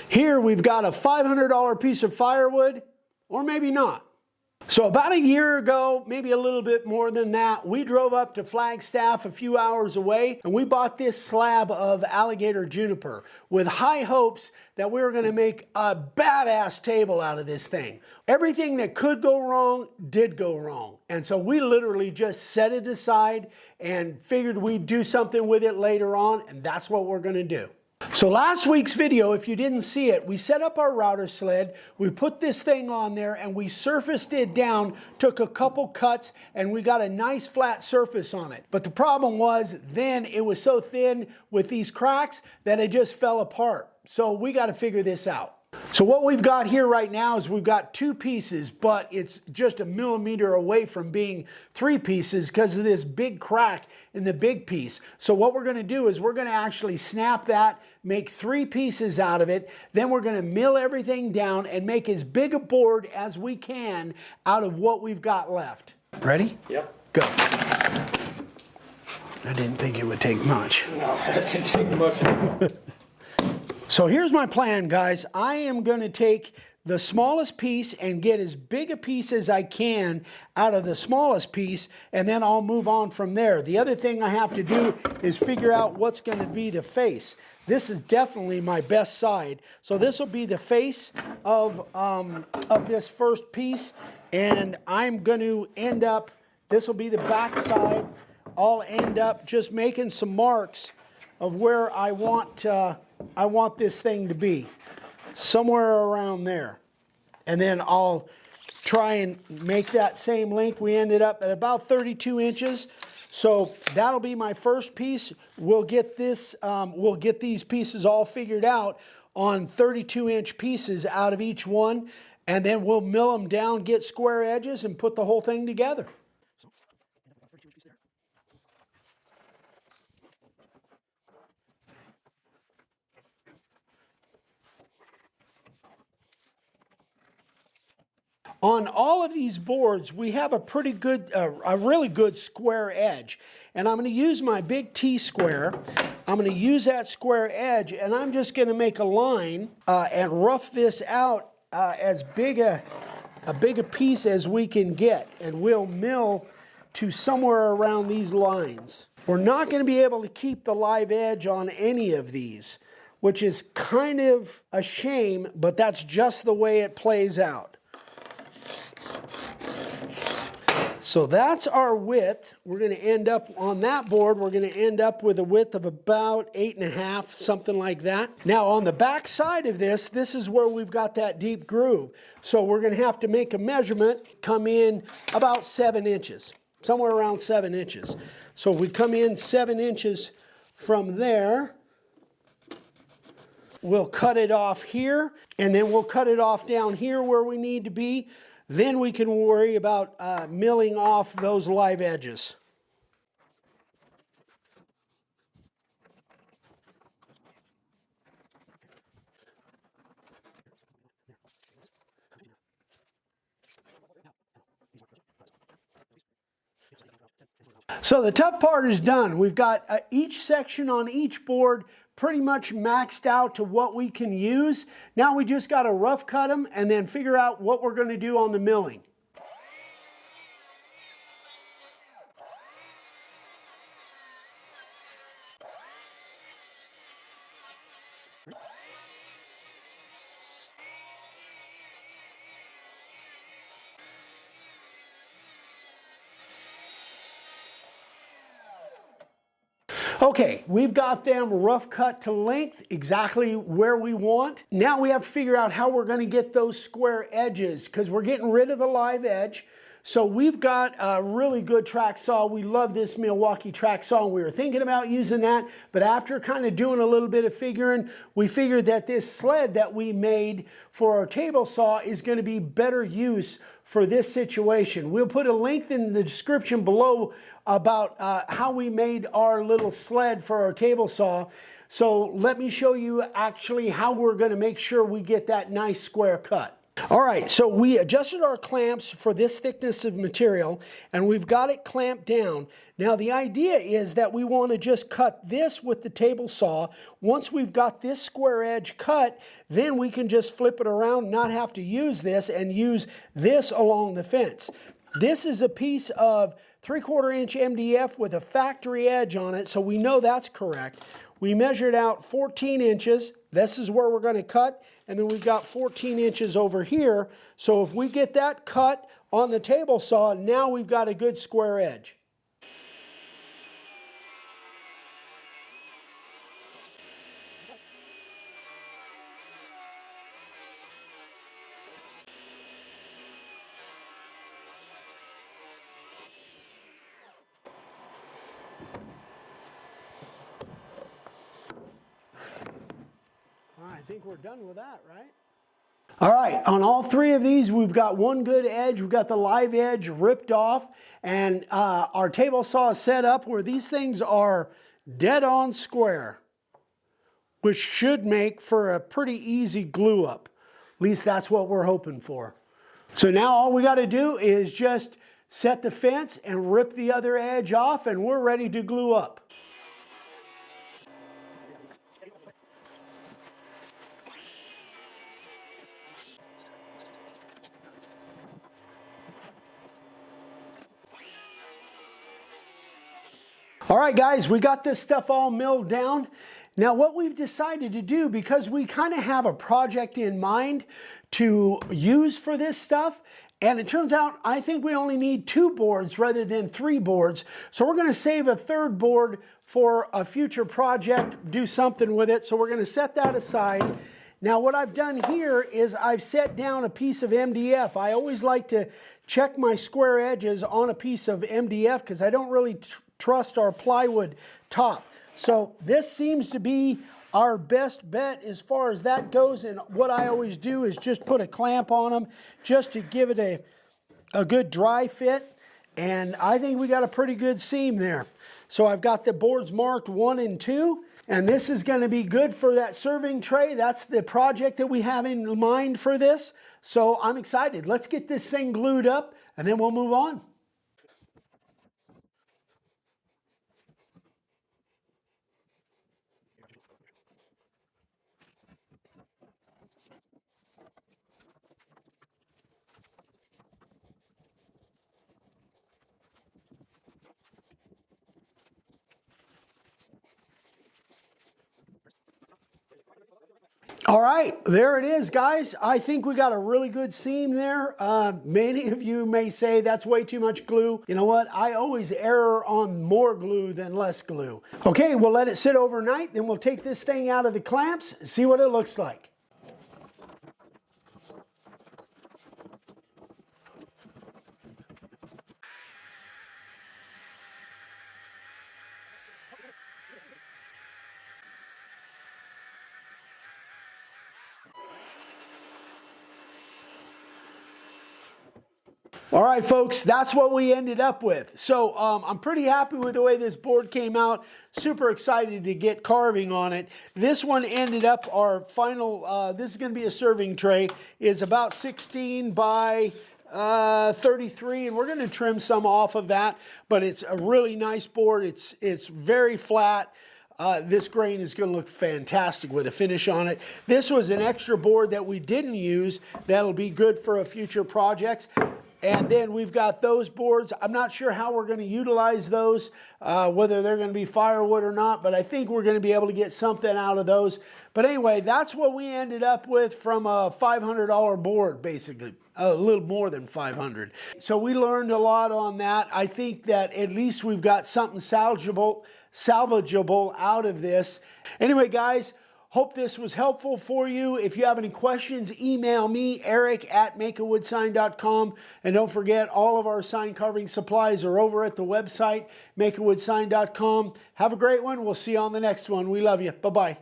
Here we've got a $500 piece of firewood, or maybe not. So about a year ago, maybe a little bit more than that, we drove up to Flagstaff a few hours away and we bought this slab of alligator juniper with high hopes that we were going to make a badass table out of this thing. Everything that could go wrong did go wrong. And so we literally just set it aside and figured we'd do something with it later on, and that's what we're going to do. So last week's video, if you didn't see it, we set up our router sled, we put this thing on there and we surfaced it down, took a couple cuts, and we got a nice flat surface on it. But the problem was then it was so thin with these cracks that it just fell apart. So we got to figure this out. So what we've got here right now is we've got 2 pieces, but it's just a millimeter away from being 3 pieces because of this big crack in the big piece. So what we're going to do is we're going to actually snap that, make 3 pieces out of it, then we're going to mill everything down and make as big a board as we can out of what we've got left. Ready? Yep. Go. I didn't think it would take much. No, that didn't take much. So here's my plan, guys. I am going to take the smallest piece and get as big a piece as I can out of the smallest piece, and then I'll move on from there. The other thing I have to do is figure out what's going to be the face. This is definitely my best side. So this will be the face of this first piece, and I'm going to end up, this will be the back side. I'll end up just making some marks of where I want this thing to be, somewhere around there. And then I'll try and make that same length. We ended up at about 32 inches. So that'll be my first piece. We'll get this, we'll get these pieces all figured out on 32-inch pieces out of each one. And then we'll mill them down, get square edges, and put the whole thing together. On all of these boards, we have a pretty good, a really good square edge. And I'm going to use my big T-square. I'm going to use that square edge, and I'm just going to make a line and rough this out as big a piece as we can get. And we'll mill to somewhere around these lines. We're not going to be able to keep the live edge on any of these, which is kind of a shame, but that's just the way it plays out. So that's our width. We're going to end up on that board, we're going to end up with a width of about 8.5, something like that. Now on the back side of this, this is where we've got that deep groove. So we're going to have to make a measurement, come in about 7 inches, somewhere around 7 inches. So if we come in 7 inches from there, we'll cut it off here, and then we'll cut it off down here where we need to be. Then we can worry about milling off those live edges. So the tough part is done. We've got each section on each board pretty much maxed out to what we can use. Now we just got to rough cut them and then figure out what we're going to do on the milling. Okay, we've got them rough cut to length, exactly where we want. Now we have to figure out how we're going to get those square edges because we're getting rid of the live edge. So we've got a really good track saw. We love this Milwaukee track saw, and we were thinking about using that, but after kind of doing a little bit of figuring, we figured that this sled that we made for our table saw is going to be better use for this situation. We'll put a link in the description below about how we made our little sled for our table saw. So let me show you actually how we're going to make sure we get that nice square cut. All right, so we adjusted our clamps for this thickness of material, and we've got it clamped down. Now the idea is that we want to just cut this with the table saw. Once we've got this square edge cut, then we can just flip it around, not have to use this, and use this along the fence. This is a piece of 3/4 inch MDF with a factory edge on it, so we know that's correct. We measured out 14 inches. This is where we're going to cut, and then we've got 14 inches over here. So if we get that cut on the table saw, now we've got a good square edge. I think we're done with that, right? All right, on all three of these, we've got one good edge. We've got the live edge ripped off, and our table saw is set up where these things are dead on square, which should make for a pretty easy glue up. At least that's what we're hoping for. So now all we got to do is just set the fence and rip the other edge off, and we're ready to glue up. All right, guys, we got this stuff all milled down. Now what we've decided to do, because we kind of have a project in mind to use for this stuff, and it turns out I think we only need 2 boards rather than 3 boards. So we're going to save a 3rd board for a future project, do something with it. So we're going to set that aside. Now what I've done here is I've set down a piece of MDF. I always like to check my square edges on a piece of MDF because I don't really trust our plywood top. So this seems to be our best bet as far as that goes, and what I always do is just put a clamp on them just to give it a good dry fit, and I think we got a pretty good seam there. So I've got the boards marked 1 and 2, and this is going to be good for that serving tray. That's the project that we have in mind for this. So I'm excited. Let's get this thing glued up and then we'll move on. All right, there it is, guys. I think we got a really good seam there. Many of you may say that's way too much glue. You know what? I always err on more glue than less glue. Okay, we'll let it sit overnight, then we'll take this thing out of the clamps and see what it looks like. All right, folks, that's what we ended up with. So I'm pretty happy with the way this board came out. Super excited to get carving on it. This one ended up, our final, this is going to be a serving tray, is about 16 by 33, and we're going to trim some off of that, but it's a really nice board. It's very flat. This grain is going to look fantastic with a finish on it. This was an extra board that we didn't use that'll be good for a future projects. And then we've got those boards. I'm not sure how we're going to utilize those, whether they're going to be firewood or not, but I think we're going to be able to get something out of those. But anyway, that's what we ended up with from a $500 board, basically. A little more than 500. So we learned a lot on that. I think that at least we've got something salvageable out of this. Anyway, guys, hope this was helpful for you. If you have any questions, email me, eric@makeawoodsign.com. And don't forget, all of our sign carving supplies are over at the website, makeawoodsign.com. Have a great one. We'll see you on the next one. We love you. Bye-bye.